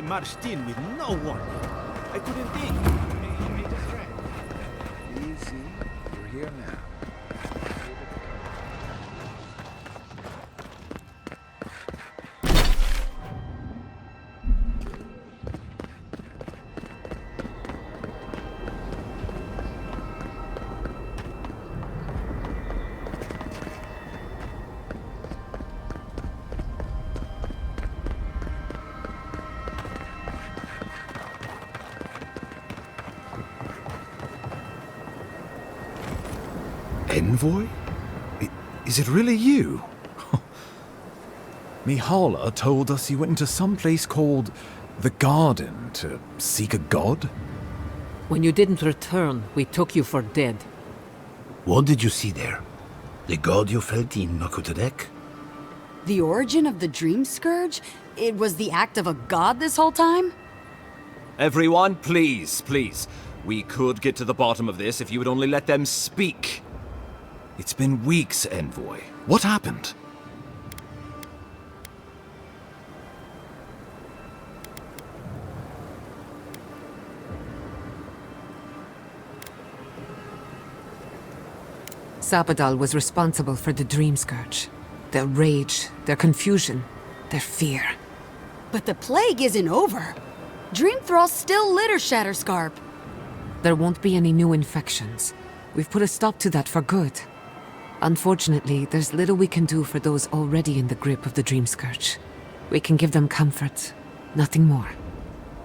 marched in with no warning. I couldn't think. He made a friend. Easy. You're here now. Envoy? Is it really you? Mihala told us you went into some place called the Garden to seek a god? When you didn't return, we took you for dead. What did you see there? The god you felt in Nakutadek? The origin of the Dream Scourge? It was the act of a god this whole time? Everyone, please, please. We could get to the bottom of this if you would only let them speak. It's been weeks, Envoy. What happened? Sapadal was responsible for the Dream Scourge. Their rage, their confusion, their fear. But the plague isn't over. Dream Thralls still litter Shatterscarp. There won't be any new infections. We've put a stop to that for good. Unfortunately, there's little we can do for those already in the grip of the Dream Scourge. We can give them comfort, nothing more.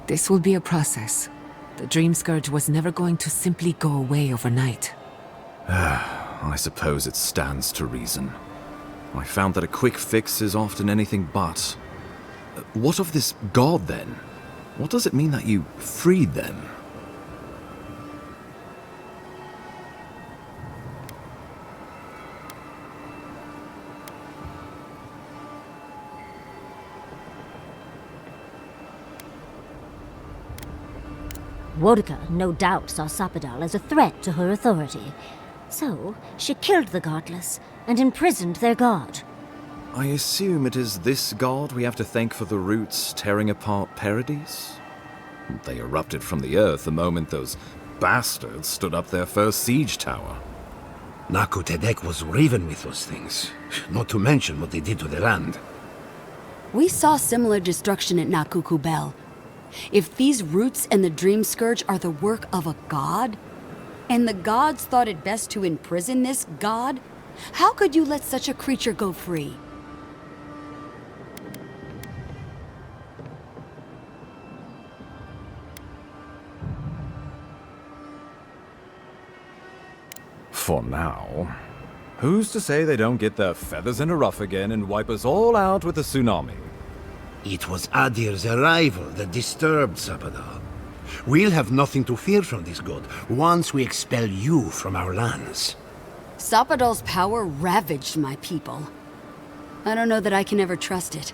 This will be a process. The Dream Scourge was never going to simply go away overnight. I suppose it stands to reason. I found that a quick fix is often anything but. What of this god, then? What does it mean that you freed them? Wodka no doubt saw Sapadal as a threat to her authority. So, she killed the godless and imprisoned their god. I assume it is this god we have to thank for the roots tearing apart Paradis? They erupted from the earth the moment those bastards stood up their first siege tower. Nakutadek was riven with those things, not to mention what they did to the land. We saw similar destruction at Nakuku Bell. If these roots and the Dream Scourge are the work of a god, and the gods thought it best to imprison this god, how could you let such a creature go free? For now. Who's to say they don't get their feathers in a ruff again and wipe us all out with a tsunami? It was Adir's arrival that disturbed Sapadal. We'll have nothing to fear from this god once we expel you from our lands. Sapadal's power ravaged my people. I don't know that I can ever trust it.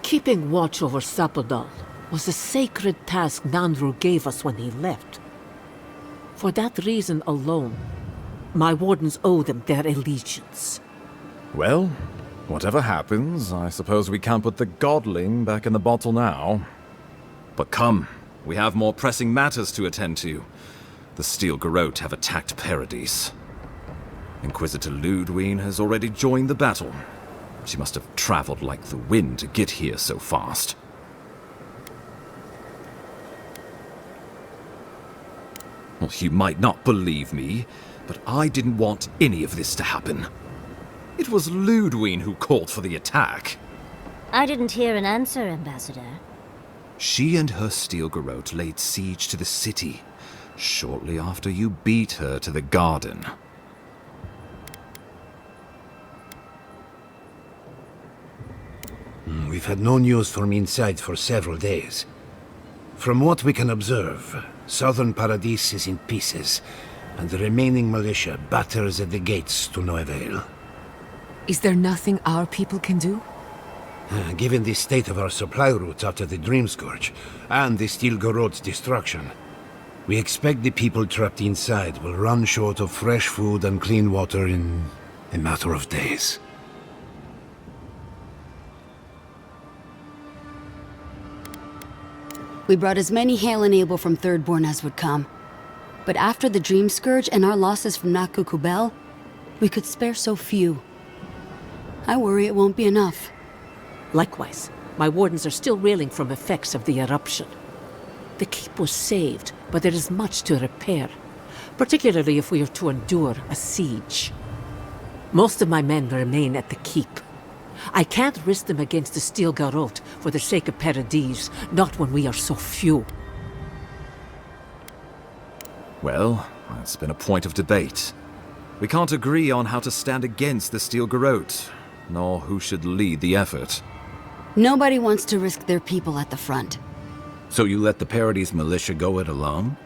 Keeping watch over Sapadal was a sacred task Nandru gave us when he left. For that reason alone, my wardens owe them their allegiance. Well, whatever happens, I suppose we can't put the godling back in the bottle now. But come, we have more pressing matters to attend to. The Steel Garrote have attacked Paradis. Inquisitor Lodwyn has already joined the battle. She must have traveled like the wind to get here so fast. Well, you might not believe me, but I didn't want any of this to happen. It was Lodwyn who called for the attack. I didn't hear an answer, Ambassador. She and her Steel Garrote laid siege to the city, shortly after you beat her to the garden. We've had no news from inside for several days. From what we can observe, southern Paradis is in pieces, and the remaining militia batters at the gates to no avail. Is there nothing our people can do? Given the state of our supply routes after the Dream Scourge, and the Steel Garrote's destruction, we expect the people trapped inside will run short of fresh food and clean water in a matter of days. We brought as many Hail and Able from Thirdborn as would come. But after the Dream Scourge and our losses from Nakukubel, we could spare so few. I worry it won't be enough. Likewise, my wardens are still reeling from effects of the eruption. The keep was saved, but there is much to repair, particularly if we are to endure a siege. Most of my men remain at the keep. I can't risk them against the Steel Garrote for the sake of Paradis, not when we are so few. Well, that's been a point of debate. We can't agree on how to stand against the Steel Garrote, nor who should lead the effort. Nobody wants to risk their people at the front. So you let the Paradis militia go it alone?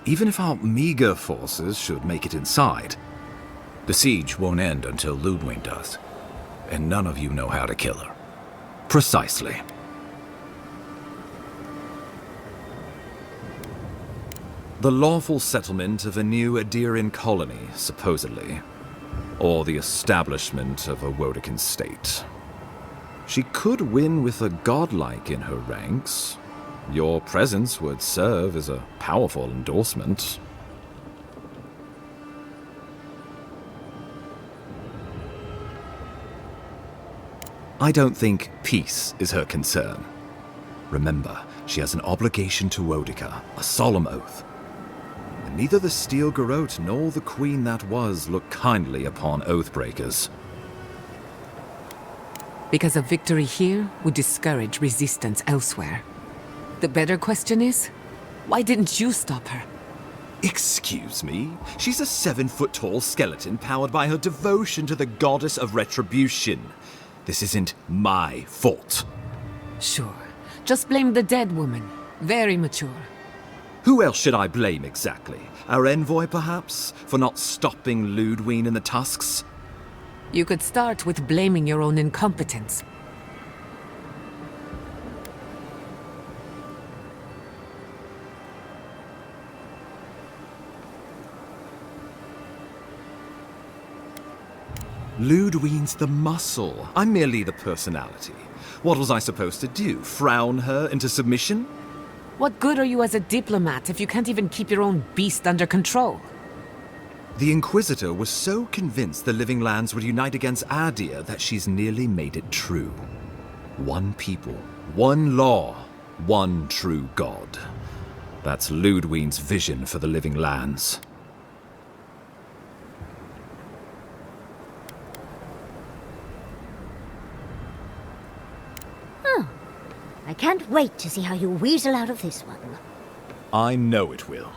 Even if our meager forces should make it inside. The siege won't end until Lodwyn does. And none of you know how to kill her. Precisely. The lawful settlement of a new Adirian colony, supposedly. Or the establishment of a Wodekin state. She could win with a godlike in her ranks. Your presence would serve as a powerful endorsement. I don't think peace is her concern. Remember, she has an obligation to Wodeka, a solemn oath. And neither the Steel Garrote nor the Queen that was look kindly upon oathbreakers. Because a victory here would discourage resistance elsewhere. The better question is, why didn't you stop her? Excuse me? She's a 7-foot-tall skeleton powered by her devotion to the goddess of retribution. This isn't my fault. Sure. Just blame the dead woman. Very mature. Who else should I blame exactly? Our envoy, perhaps? For not stopping Lodwyn in the tusks? You could start with blaming your own incompetence. Lodwyn's the muscle. I'm merely the personality. What was I supposed to do? Frown her into submission? What good are you as a diplomat if you can't even keep your own beast under control? The Inquisitor was so convinced the Living Lands would unite against Adir that she's nearly made it true. One people, one law, one true God. That's Lodwyn's vision for the Living Lands. I can't wait to see how you weasel out of this one. I know it will.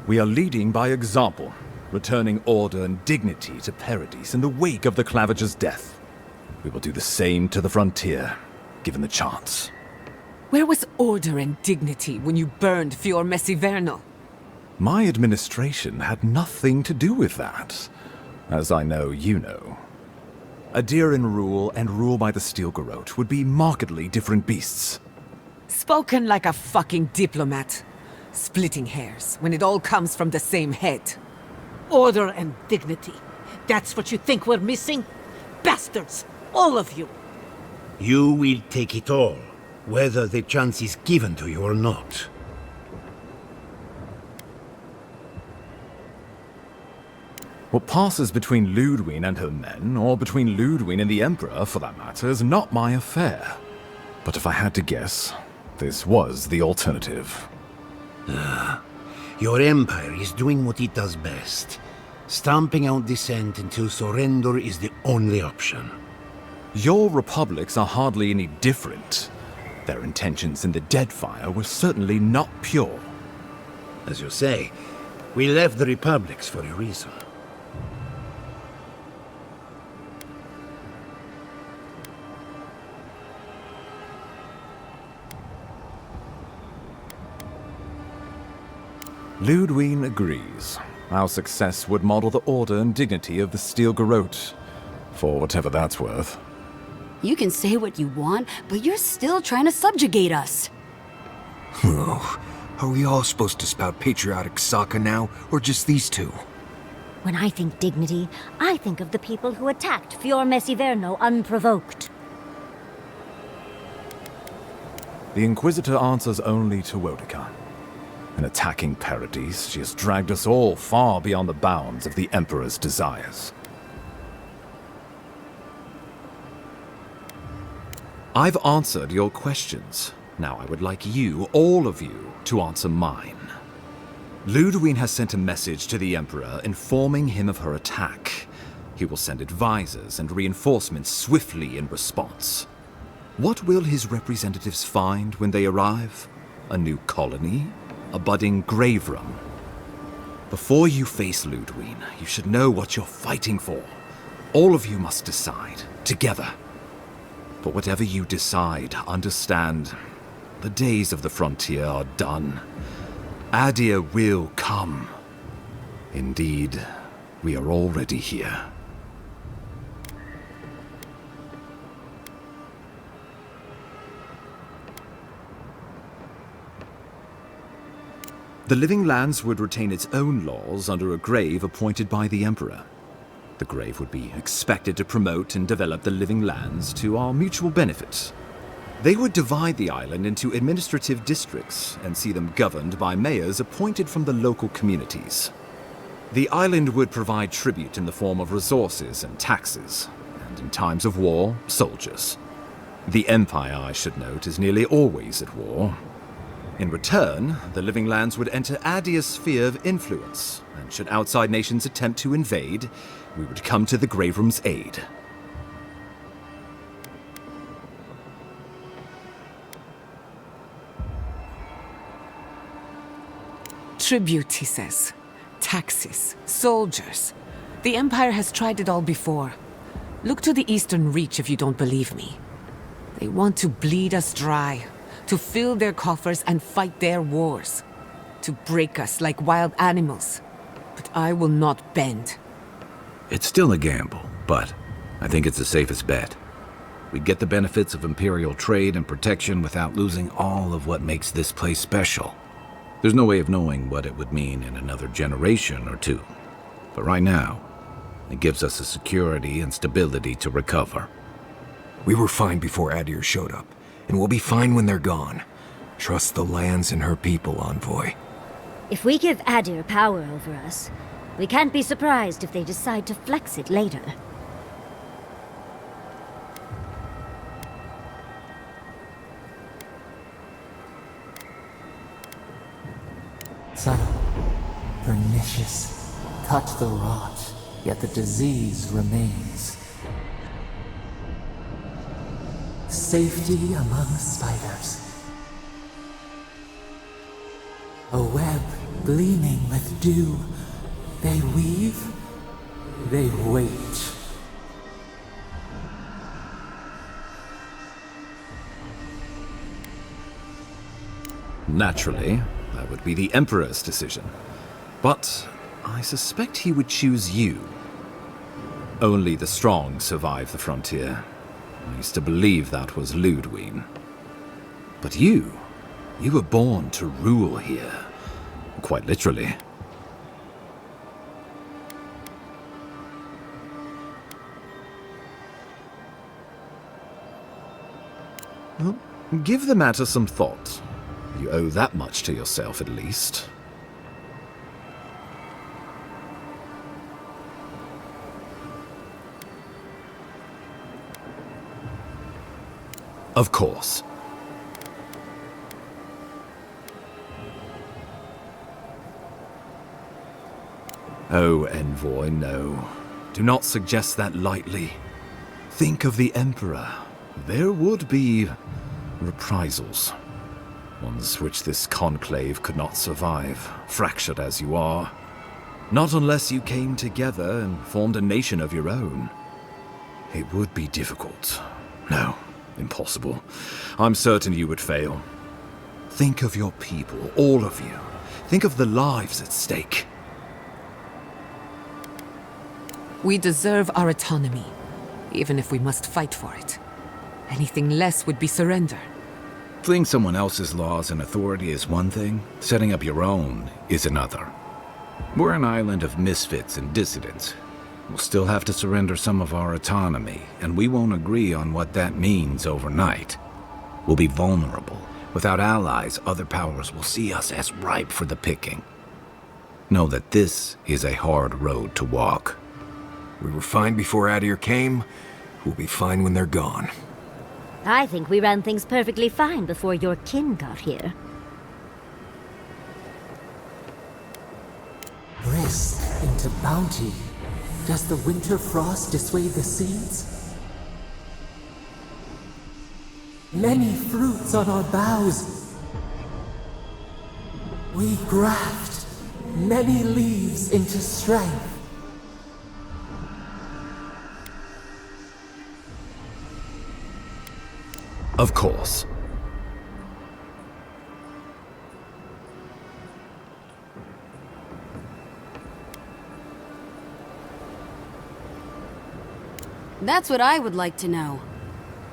We are leading by example, returning order and dignity to Paradis in the wake of the Clavager's death. We will do the same to the frontier, given the chance. Where was order and dignity when you burned Fior Messivernal? My administration had nothing to do with that, as I know you know. Adirian rule and rule by the Steel Garrote would be markedly different beasts. Spoken like a fucking diplomat. Splitting hairs when it all comes from the same head. Order and dignity. That's what you think we're missing? Bastards! All of you! You will take it all, whether the chance is given to you or not. What passes between Lodwyn and her men, or between Lodwyn and the Emperor, for that matter, is not my affair. But if I had to guess, this was the alternative. Your empire is doing what it does best. Stamping out dissent until surrender is the only option. Your republics are hardly any different. Their intentions in the Deadfire were certainly not pure. As you say, we left the republics for a reason. Lodwyn agrees. Our success would model the order and dignity of the Steel Garrote, for whatever that's worth. You can say what you want, but you're still trying to subjugate us. Oh, are we all supposed to spout patriotic Sokka now, or just these two? When I think dignity, I think of the people who attacked Fior Messiverno unprovoked. The Inquisitor answers only to Wodica. In attacking Paradis, she has dragged us all far beyond the bounds of the Emperor's desires. I've answered your questions. Now I would like you, all of you, to answer mine. Lodwyn has sent a message to the Emperor informing him of her attack. He will send advisors and reinforcements swiftly in response. What will his representatives find when they arrive? A new colony? A budding grave room? Before you face Lodwyn, you should know what you're fighting for. All of you must decide, together. But whatever you decide, understand, the days of the frontier are done. Adir will come. Indeed, we are already here. The Living Lands would retain its own laws under a grave appointed by the Emperor. The grave would be expected to promote and develop the Living Lands to our mutual benefit. They would divide the island into administrative districts and see them governed by mayors appointed from the local communities. The island would provide tribute in the form of resources and taxes, and in times of war, soldiers. The Empire, I should note, is nearly always at war. In return, the Living Lands would enter Adir's sphere of influence, and should outside nations attempt to invade, we would come to the Grave Room's aid. Tribute, he says. Taxes. Soldiers. The Empire has tried it all before. Look to the Eastern Reach if you don't believe me. They want to bleed us dry, to fill their coffers and fight their wars, to break us like wild animals. But I will not bend. It's still a gamble, but I think it's the safest bet. We get the benefits of Imperial trade and protection without losing all of what makes this place special. There's no way of knowing what it would mean in another generation or two. But right now, it gives us the security and stability to recover. We were fine before Adir showed up, and we'll be fine when they're gone. Trust the lands and her people, Envoy. If we give Adir power over us, we can't be surprised if they decide to flex it later. Subtle, pernicious, touch the rot, yet the disease remains. Safety among spiders. A web gleaming with dew. They weave, they wait. Naturally, that would be the Emperor's decision. But I suspect he would choose you. Only the strong survive the frontier. I used to believe that was Lodwyn. But you were born to rule here. Quite literally. Well, give the matter some thought. You owe that much to yourself, at least. Of course. Oh, Envoy, no. Do not suggest that lightly. Think of the Emperor. There would be reprisals. Ones which this conclave could not survive, fractured as you are. Not unless you came together and formed a nation of your own. It would be difficult. No, impossible. I'm certain you would fail. Think of your people, all of you. Think of the lives at stake. We deserve our autonomy, even if we must fight for it. Anything less would be surrender. Fleeing someone else's laws and authority is one thing, setting up your own is another. We're an island of misfits and dissidents. We'll still have to surrender some of our autonomy, and we won't agree on what that means overnight. We'll be vulnerable, Without allies, other powers will see us as ripe for the picking. Know that this is a hard road to walk. We were fine before Adir came. We'll be fine when they're gone. I think we ran things perfectly fine before your kin got here. Risk into bounty. Does the winter frost dissuade the seeds? Many fruits on our boughs. We graft many leaves into strength. Of course. That's what I would like to know.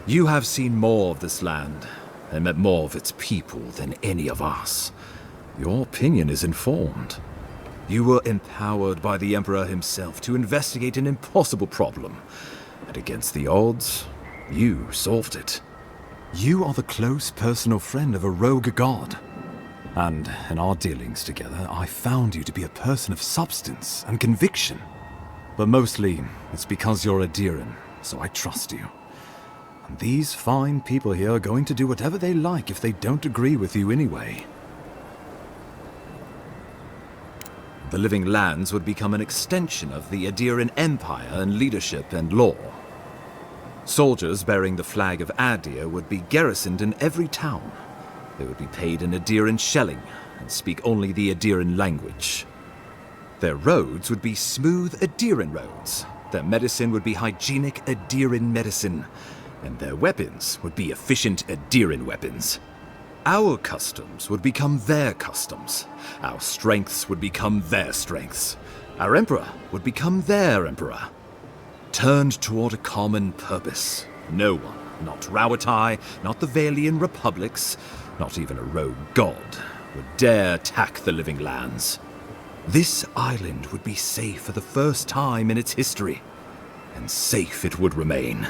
You have seen more of this land, and met more of its people than any of us. Your opinion is informed. You were empowered by the Emperor himself to investigate an impossible problem, and against the odds, you solved it. You are the close personal friend of a rogue god. And in our dealings together, I found you to be a person of substance and conviction. But mostly, it's because you're Adiran, so I trust you. And these fine people here are going to do whatever they like if they don't agree with you anyway. The Living Lands would become an extension of the Adiran Empire in leadership and law. Soldiers bearing the flag of Adir would be garrisoned in every town. They would be paid in Adiran shelling and speak only the Adiran language. Their roads would be smooth Adiran roads. Their medicine would be hygienic Adiran medicine. And their weapons would be efficient Adiran weapons. Our customs would become their customs. Our strengths would become their strengths. Our emperor would become their emperor. Turned toward a common purpose. No one, not Rawatai, not the Valian republics, not even a rogue god, would dare attack the Living Lands. This island would be safe for the first time in its history, and safe it would remain.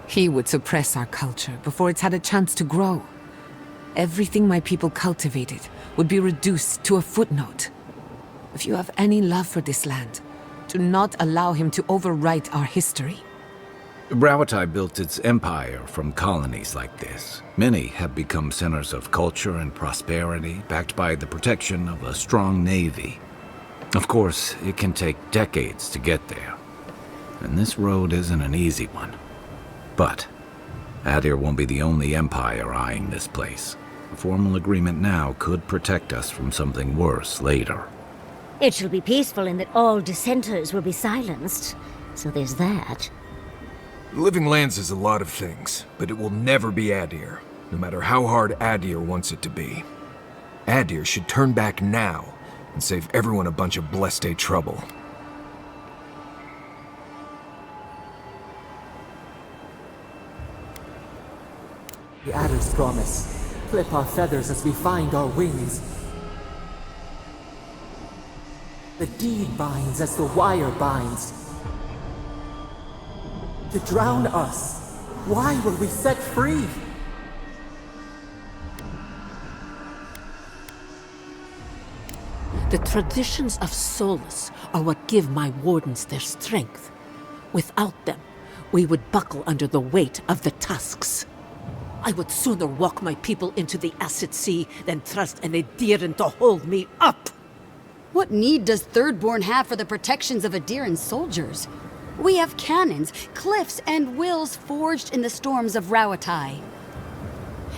He would suppress our culture before it's had a chance to grow. Everything my people cultivated would be reduced to a footnote. If you have any love for this land, do not allow him to overwrite our history. Rawatai built its empire from colonies like this. Many have become centers of culture and prosperity, backed by the protection of a strong navy. Of course, it can take decades to get there. And this road isn't an easy one. But Adir won't be the only empire eyeing this place. A formal agreement now could protect us from something worse later. It shall be peaceful in that all dissenters will be silenced. So there's that. Living Lands is a lot of things, but it will never be Adir, no matter how hard Adir wants it to be. Adir should turn back now and save everyone a bunch of blessed day trouble. The adder's promise. Clip our feathers as we find our wings. The deed binds as the wire binds. To drown us, why were we set free? The traditions of solace are what give my wardens their strength. Without them, we would buckle under the weight of the tusks. I would sooner walk my people into the acid sea than trust an Adiran to hold me up. What need does Thirdborn have for the protections of Adiran soldiers? We have cannons, cliffs, and wills forged in the storms of Rawatai.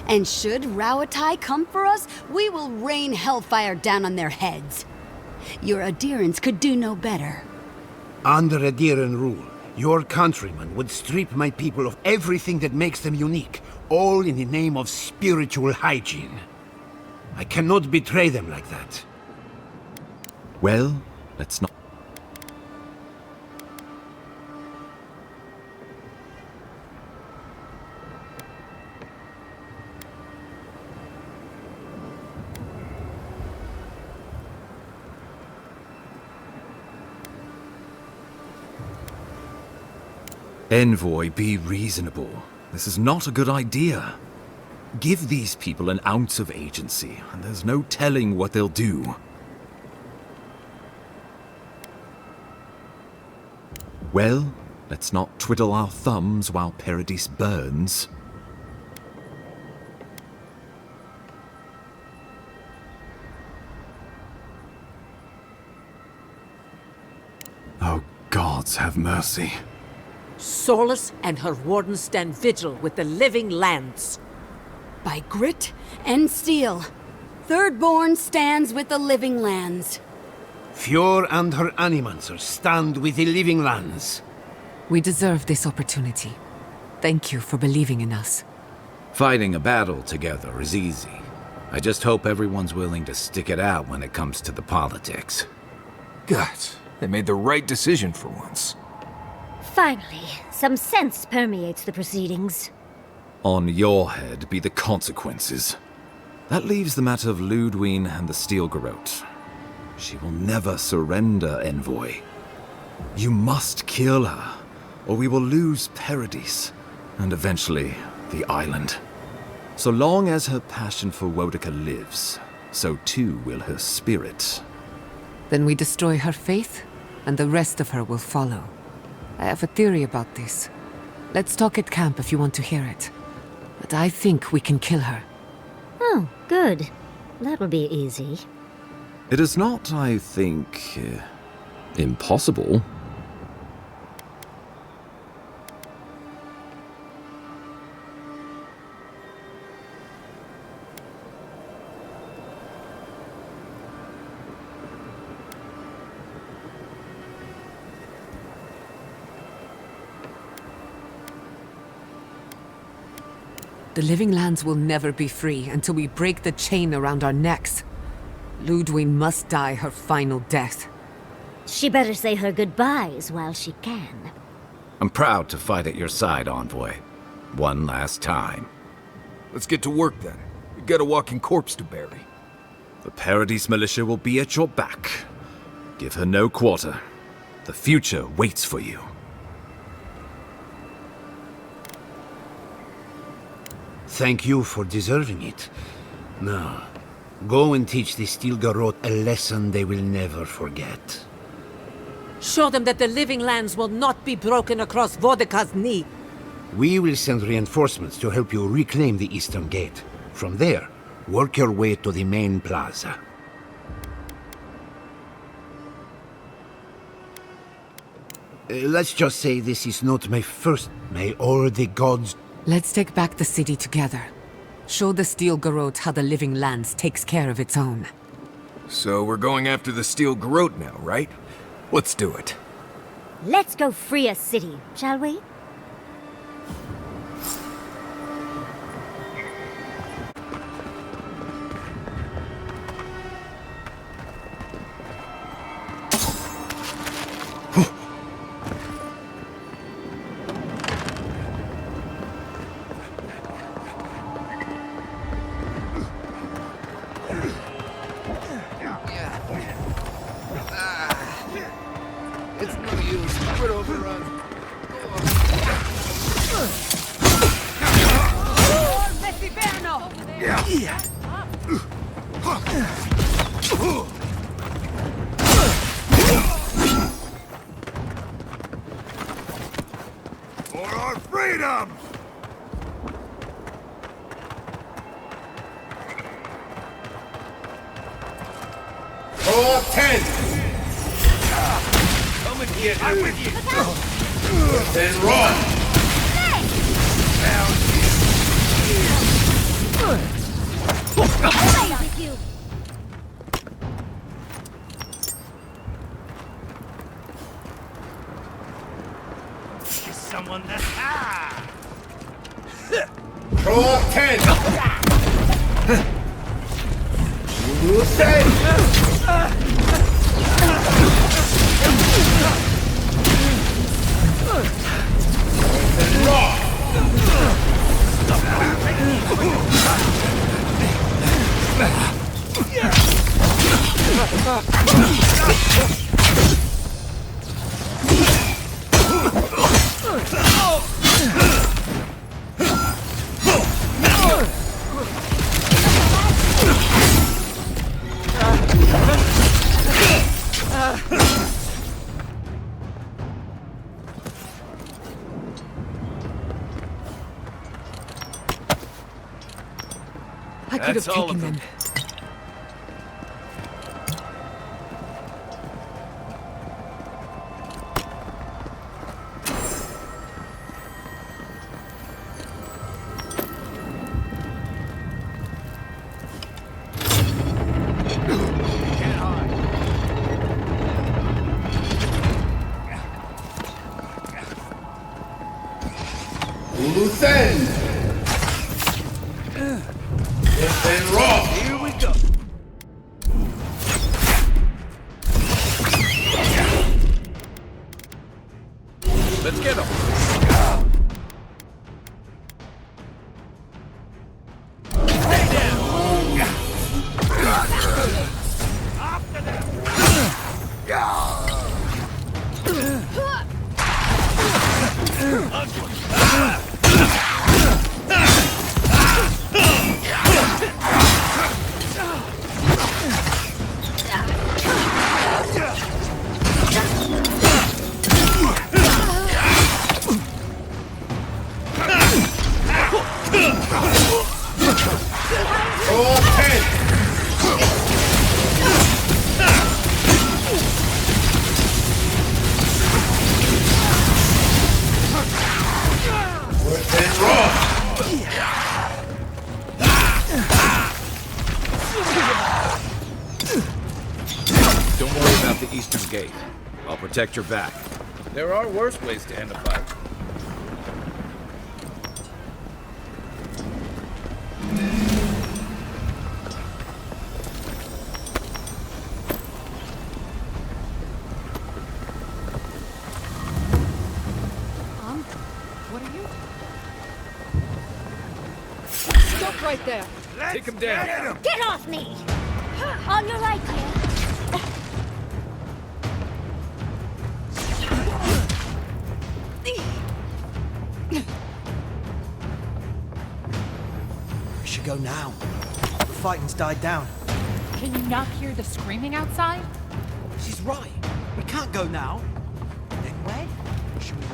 And should Rawatai come for us, we will rain hellfire down on their heads. Your Adirans could do no better. Under Adiran rule, your countrymen would strip my people of everything that makes them unique, all in the name of spiritual hygiene. I cannot betray them like that. Well, let's not... Envoy, be reasonable. This is not a good idea. Give these people an ounce of agency, and there's no telling what they'll do. Well, let's not twiddle our thumbs while Paradis burns. Oh, gods have mercy. Solus and her wardens stand vigil with the living lands. By grit and steel, Thirdborn stands with the living lands. Fjord and her animancers stand with the living lands. We deserve this opportunity. Thank you for believing in us. Fighting a battle together is easy. I just hope everyone's willing to stick it out when it comes to the politics. God, they made the right decision for once. Finally, some sense permeates the proceedings. On your head be the consequences. That leaves the matter of Lodwyn and the Steel Garrote. She will never surrender, Envoy. You must kill her, or we will lose Paradis, and eventually the island. So long as her passion for Wodica lives, so too will her spirit. Then we destroy her faith, and the rest of her will follow. I have a theory about this. Let's talk at camp if you want to hear it. But I think we can kill her. Oh, good. That'll be easy. It is not, I think, impossible. The living lands will never be free until we break the chain around our necks. Lodwyn must die her final death. She better say her goodbyes while she can. I'm proud to fight at your side, Envoy. One last time. Let's get to work then. We got a walking corpse to bury. The Paradis militia will be at your back. Give her no quarter. The future waits for you. Thank you for deserving it. Now, go and teach the Steel Garrote a lesson they will never forget. Show them that the living lands will not be broken across Wodica's knee. We will send reinforcements to help you reclaim the Eastern Gate. From there, work your way to the main plaza. Let's just say this is not my first. May all the gods... Let's take back the city together. Show the Steel Garrote how the living lands takes care of its own. So we're going after the Steel Garrote now, right? Let's do it. Let's go free a city, shall we? For our freedom! All 10! Come and get her. I'm with you. Then run! With you. Is someone that... Ah! All 10! You say! I could have That's all taken of them. Here we go. Let's get him. Don't worry about the eastern gate. I'll protect your back. There are worse ways to end a fight. What are you? Stop right there! Take him down. Get off me! On your right, here. We should go now. The fighting's died down. Can you not hear the screaming outside? She's right. We can't go now. Then when? Should we wait?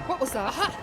What was that?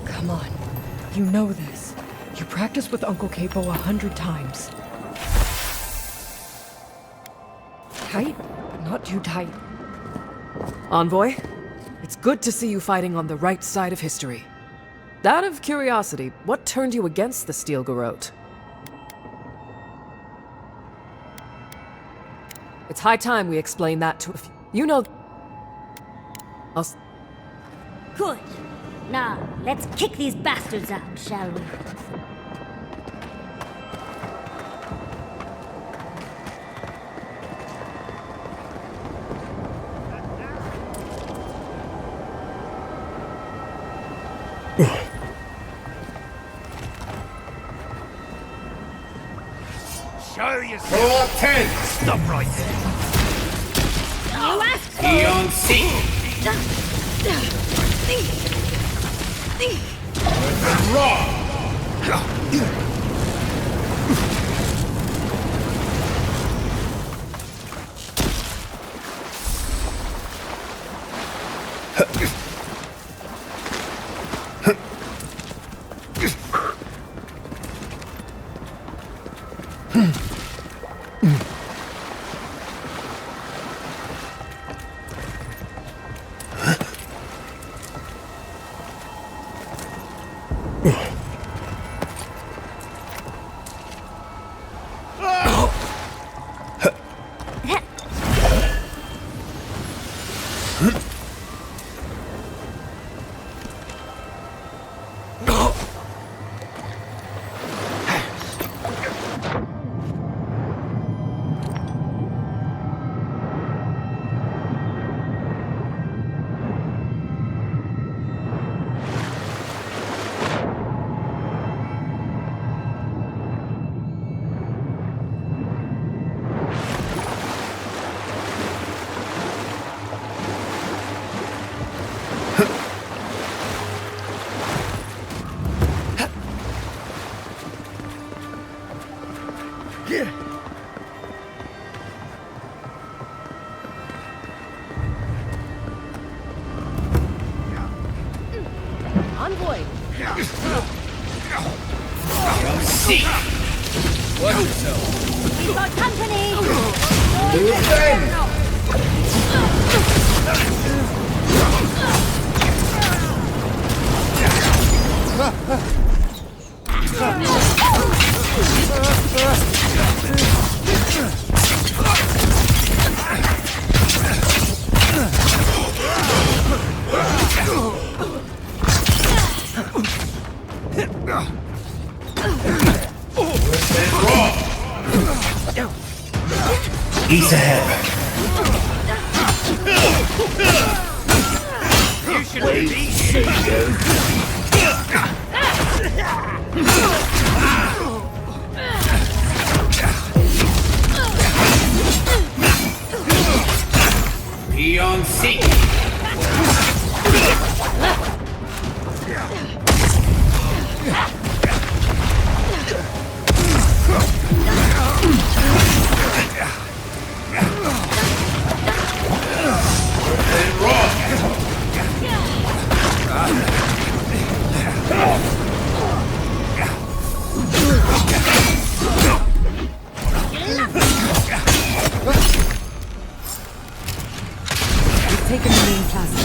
Come on. You know this. You practiced with Uncle Capo 100 times. Tight, but not too tight. Envoy, it's good to see you fighting on the right side of history. Out of curiosity, what turned you against the Steel Garrote? It's high time we explain that to a few. You know... Good. Now, let's kick these bastards out, shall we? Show yourself! 410! Stop right there! Eon C! Wrong! Envoy! C! What so? We've got company! East ahead. You should be easy. Eon C! Taken the main plaza.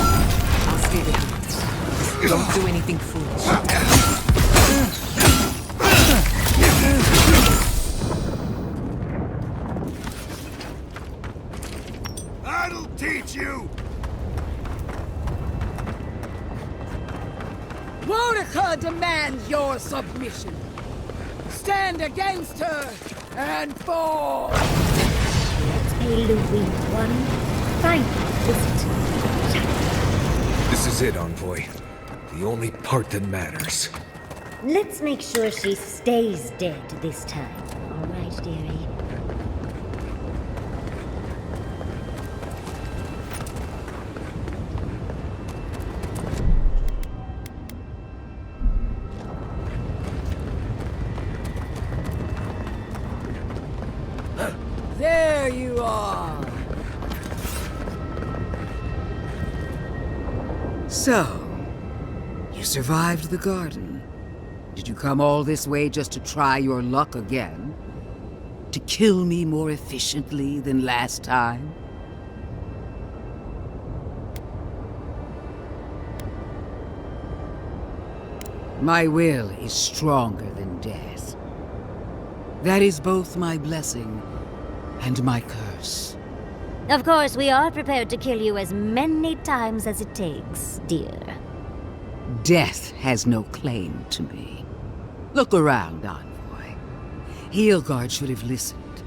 I'll stay behind. Don't do anything foolish. I'll teach you! Mordecai demands your submission. Stand against her and fall! Let's pay Lodwyn one final visit. This is it, Envoy. The only part that matters. Let's make sure she stays dead this time. All right, dearie? There you are! So, you survived the garden. Did you come all this way just to try your luck again? To kill me more efficiently than last time? My will is stronger than death. That is both my blessing and my curse. Of course, we are prepared to kill you as many times as it takes, dear. Death has no claim to me. Look around, Envoy. Heelguard should have listened.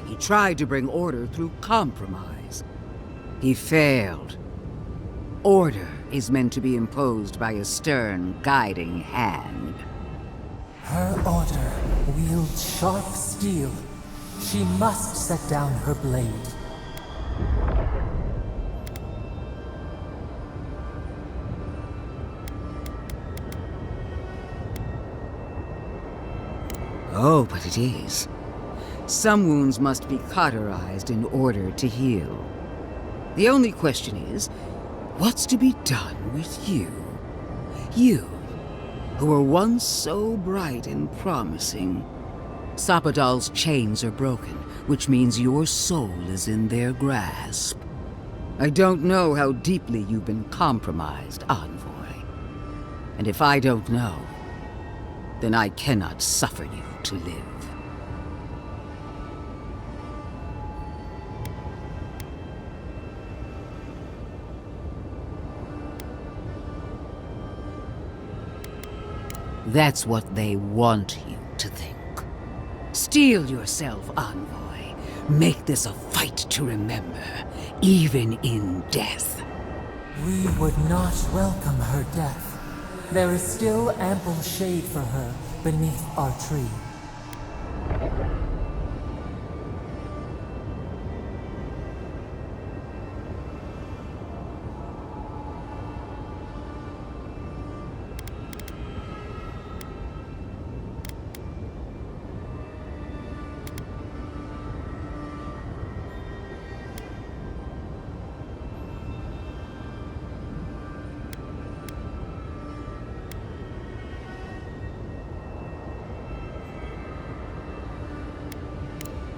He tried to bring order through compromise. He failed. Order is meant to be imposed by a stern, guiding hand. Her order wields sharp steel She must set down her blade. Oh, but it is. Some wounds must be cauterized in order to heal. The only question is, what's to be done with you? You, who were once so bright and promising. Sapodal's chains are broken, which means your soul is in their grasp. I don't know how deeply you've been compromised, Envoy. And if I don't know, then I cannot suffer you to live. That's what they want you to think. Steel yourself, Envoy. Make this a fight to remember, even in death. We would not welcome her death. There is still ample shade for her beneath our tree.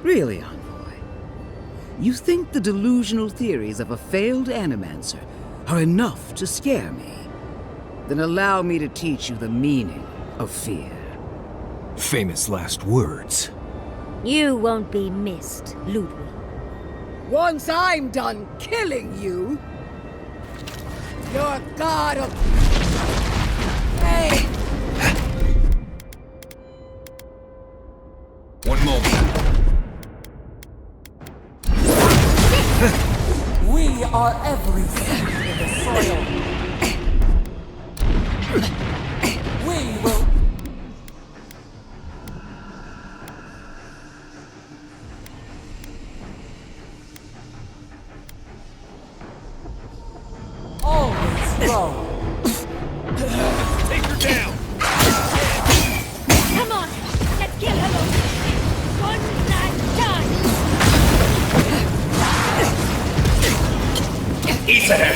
Really, Envoy? You think the delusional theories of a failed animancer are enough to scare me? Then allow me to teach you the meaning of fear. Famous last words. You won't be missed, Lodwyn. Once I'm done killing you, your god of... Hey! One moment. We are every seed in the soil. We will... always grow. Take her down! Come on, let's kill her off. One last time. Eat her!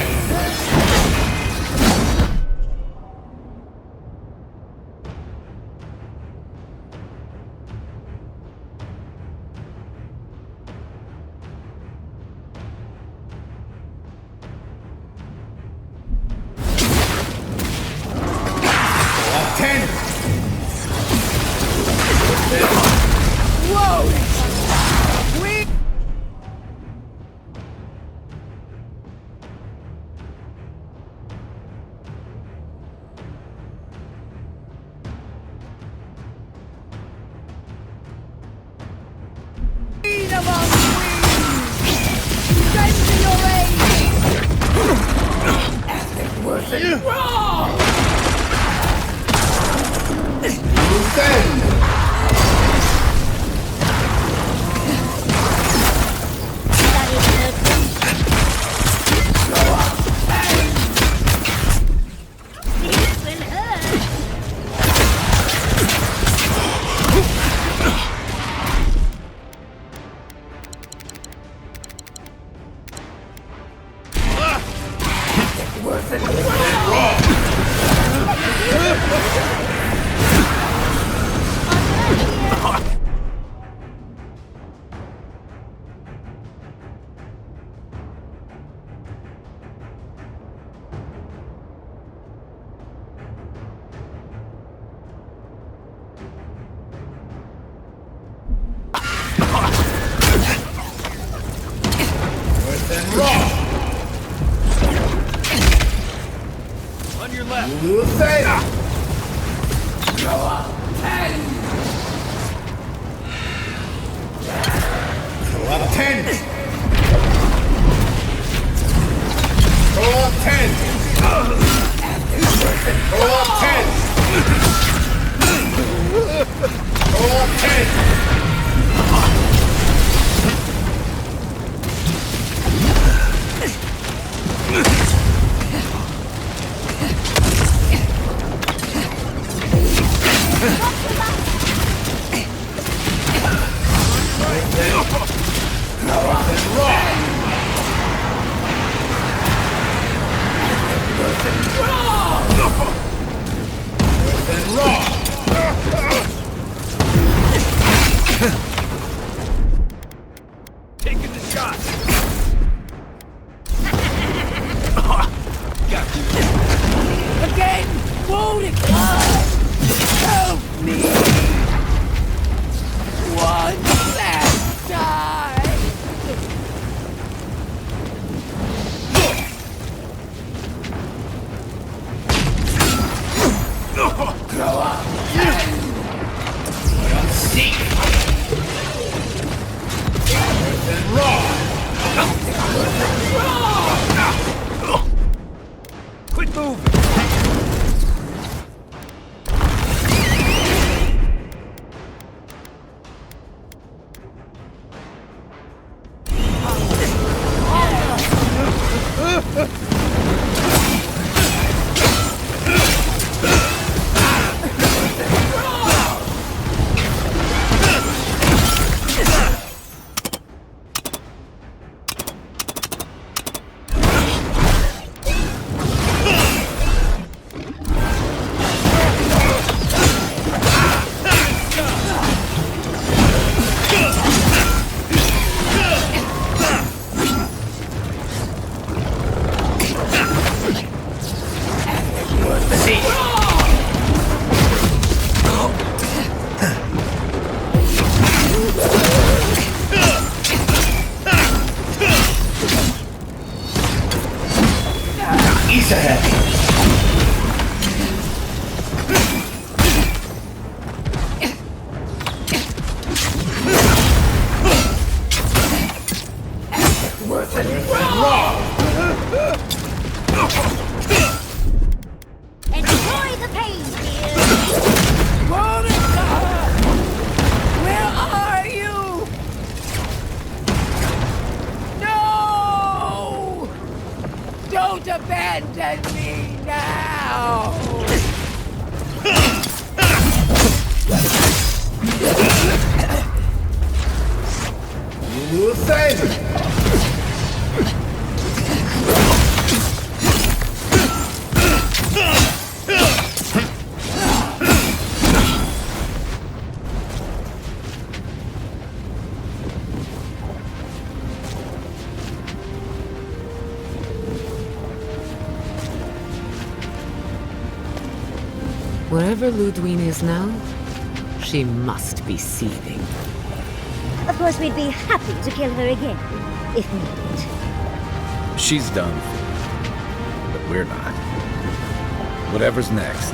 On your left. Go up 10. Go up 10. Go up 10. Go up 10. Taking the shot. Got you. Again! Wounded! Help me! One last time! Grow up! See! Quit moving. East ahead. Worth it. Wrong! Enjoy the pain, dear. Where are you? No! Don't abandon me now! You will save it. Wherever Lodwyn is now, she must be seething. Of course, we'd be happy to kill her again, if needed. She's done for, but we're not. Whatever's next,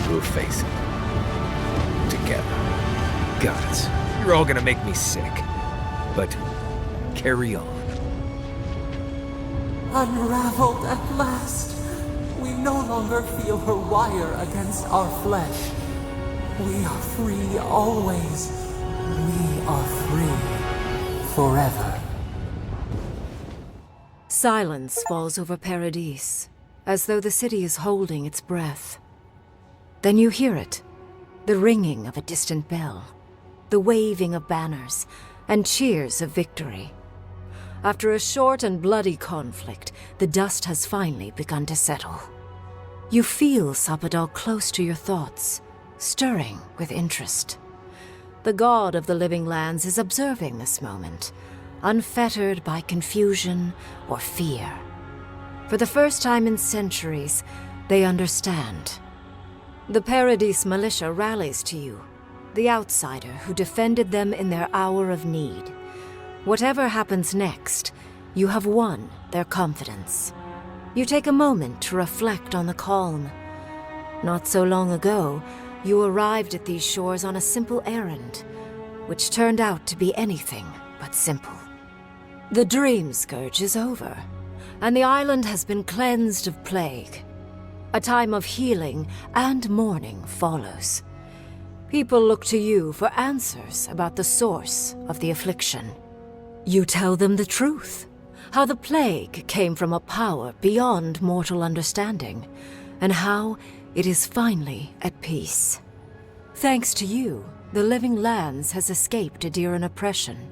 we'll face it. Together. Gods, you're all gonna make me sick. But carry on. Unraveled at last. We no longer feel her wire against our flesh. We are free always. We are free forever. Silence falls over Paradis, as though the city is holding its breath. Then you hear it, the ringing of a distant bell, the waving of banners, and cheers of victory. After a short and bloody conflict, the dust has finally begun to settle. You feel Sappadal close to your thoughts, stirring with interest. The god of the living lands is observing this moment, unfettered by confusion or fear. For the first time in centuries, they understand. The Paradis militia rallies to you, the outsider who defended them in their hour of need. Whatever happens next, you have won their confidence. You take a moment to reflect on the calm. Not so long ago, you arrived at these shores on a simple errand, which turned out to be anything but simple. The Dream Scourge is over, and the island has been cleansed of plague. A time of healing and mourning follows. People look to you for answers about the source of the affliction. You tell them the truth. how the plague came from a power beyond mortal understanding, and how it is finally at peace. Thanks to you, the Living Lands has escaped Adiran oppression.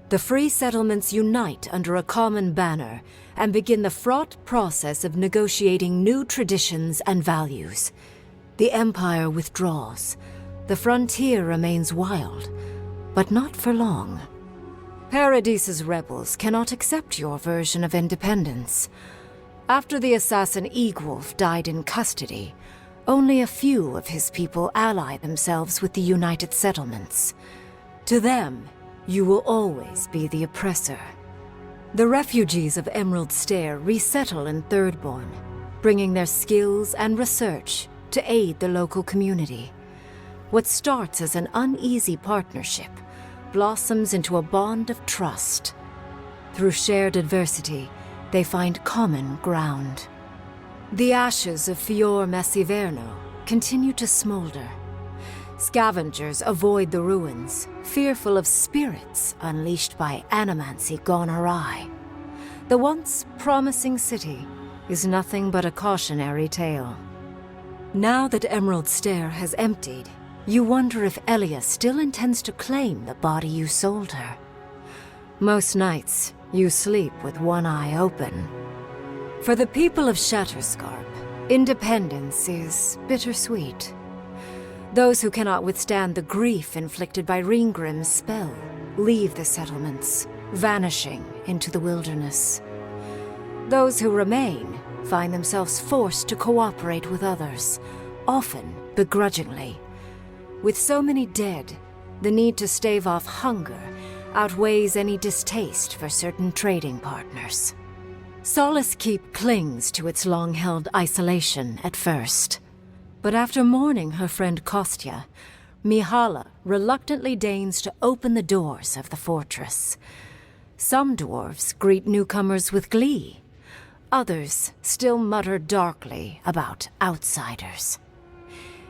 The free settlements unite under a common banner and begin the fraught process of negotiating new traditions and values. The Empire withdraws. The frontier remains wild, but not for long. Paradis's rebels cannot accept your version of independence. After the assassin Egwolf died in custody, only a few of his people ally themselves with the United Settlements. To them, you will always be the oppressor. The refugees of Emerald Stair resettle in Thirdborn, bringing their skills and research to aid the local community. What starts as an uneasy partnership blossoms into a bond of trust. Through shared adversity, they find common ground. The ashes of Fior Messiverno continue to smolder. Scavengers avoid the ruins, fearful of spirits unleashed by animancy gone awry. The once promising city is nothing but a cautionary tale. Now that Emerald Stair has emptied, you wonder if Elia still intends to claim the body you sold her. Most nights, you sleep with one eye open. For the people of Shatterscarp, independence is bittersweet. Those who cannot withstand the grief inflicted by Ringgrim's spell leave the settlements, vanishing into the wilderness. Those who remain find themselves forced to cooperate with others, often begrudgingly. With so many dead, the need to stave off hunger outweighs any distaste for certain trading partners. Solace Keep clings to its long-held isolation at first. But after mourning her friend Kostya, Mihala reluctantly deigns to open the doors of the fortress. Some dwarves greet newcomers with glee. Others still mutter darkly about outsiders.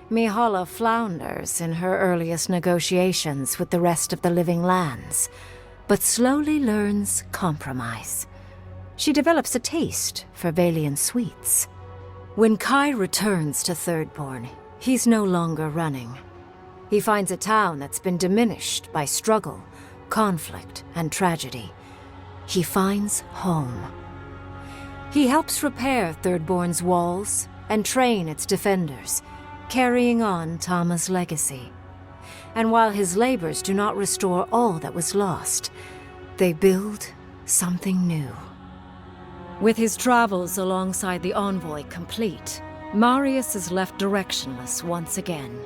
Mihala flounders in her earliest negotiations with the rest of the Living Lands, but slowly learns compromise. She develops a taste for Valian sweets. When Kai returns to Thirdborn, he's no longer running. He finds a town that's been diminished by struggle, conflict, and tragedy. He finds home. He helps repair Thirdborn's walls and train its defenders, carrying on Tama's legacy. And while his labors do not restore all that was lost, they build something new. With his travels alongside the envoy complete, Marius is left directionless once again.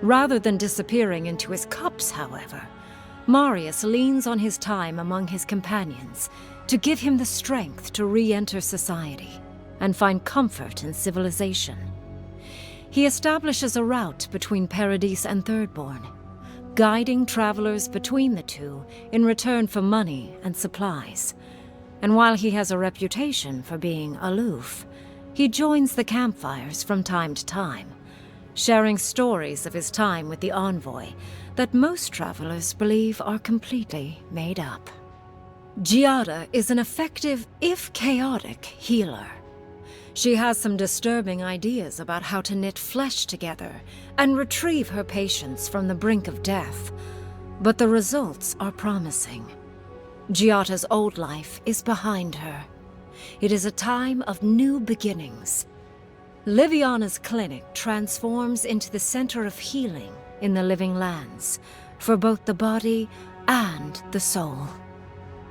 Rather than disappearing into his cups, however, Marius leans on his time among his companions to give him the strength to re-enter society and find comfort in civilization. He establishes a route between Paradis and Thirdborn, guiding travelers between the two in return for money and supplies. And while he has a reputation for being aloof, he joins the campfires from time to time, sharing stories of his time with the envoy that most travelers believe are completely made up. Giada is an effective, if chaotic, healer. She has some disturbing ideas about how to knit flesh together and retrieve her patients from the brink of death, but the results are promising. Giada's old life is behind her. It is a time of new beginnings. Liviana's clinic transforms into the center of healing in the Living Lands, for both the body and the soul.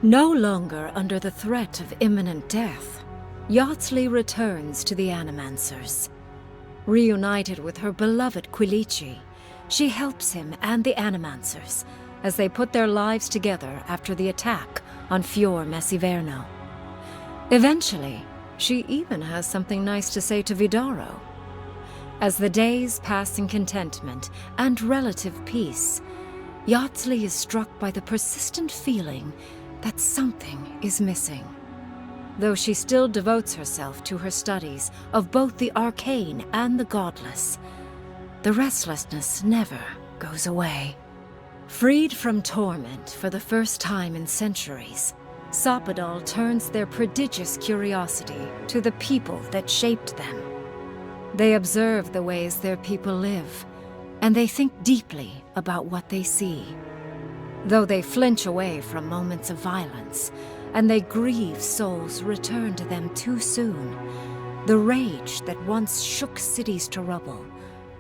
No longer under the threat of imminent death, Yardsley returns to the Animancers. Reunited with her beloved Quilici, she helps him and the Animancers as they put their lives together after the attack on Fior Messiverno. Eventually, she even has something nice to say to Vidaro. As the days pass in contentment and relative peace, Yardsley is struck by the persistent feeling that something is missing. Though she still devotes herself to her studies of both the arcane and the godless, the restlessness never goes away. Freed from torment for the first time in centuries, Sapodal turns their prodigious curiosity to the people that shaped them. They observe the ways their people live, and they think deeply about what they see. Though they flinch away from moments of violence, and they grieve souls returned to them too soon, the rage that once shook cities to rubble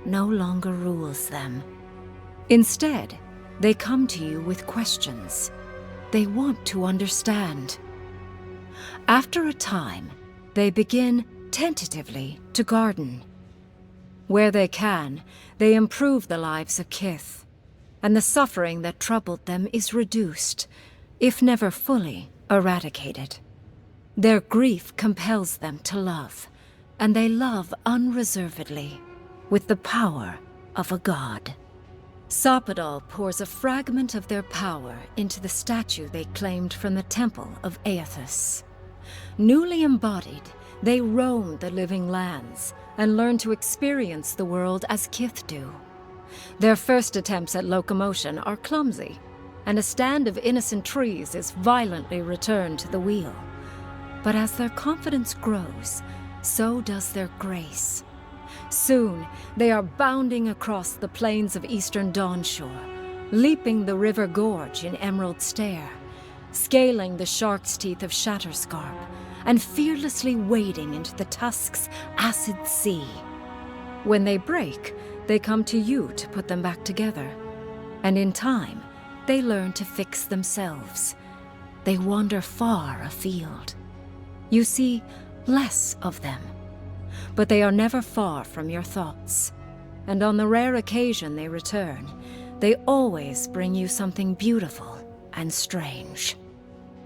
no longer rules them. Instead, they come to you with questions. They want to understand. After a time, they begin tentatively to garden. Where they can, they improve the lives of Kith, and the suffering that troubled them is reduced, if never fully eradicated. Their grief compels them to love, and they love unreservedly, with the power of a god. Sapodal pours a fragment of their power into the statue they claimed from the temple of Aethys. Newly embodied, they roam the living lands and learn to experience the world as Kith do. Their first attempts at locomotion are clumsy, and a stand of innocent trees is violently returned to the wheel. But as their confidence grows, so does their grace. Soon, they are bounding across the plains of eastern Dawnshore, leaping the river gorge in Emerald Stair, scaling the shark's teeth of Shatterscarp, and fearlessly wading into the Tusk's acid sea. When they break, they come to you to put them back together, and in time, they learn to fix themselves. They wander far afield. You see less of them, but they are never far from your thoughts, and on the rare occasion they return, they always bring you something beautiful and strange.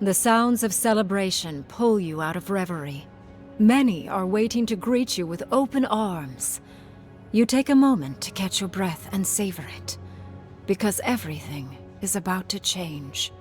The sounds of celebration pull you out of reverie. Many are waiting to greet you with open arms. You take a moment to catch your breath and savor it, because everything is about to change.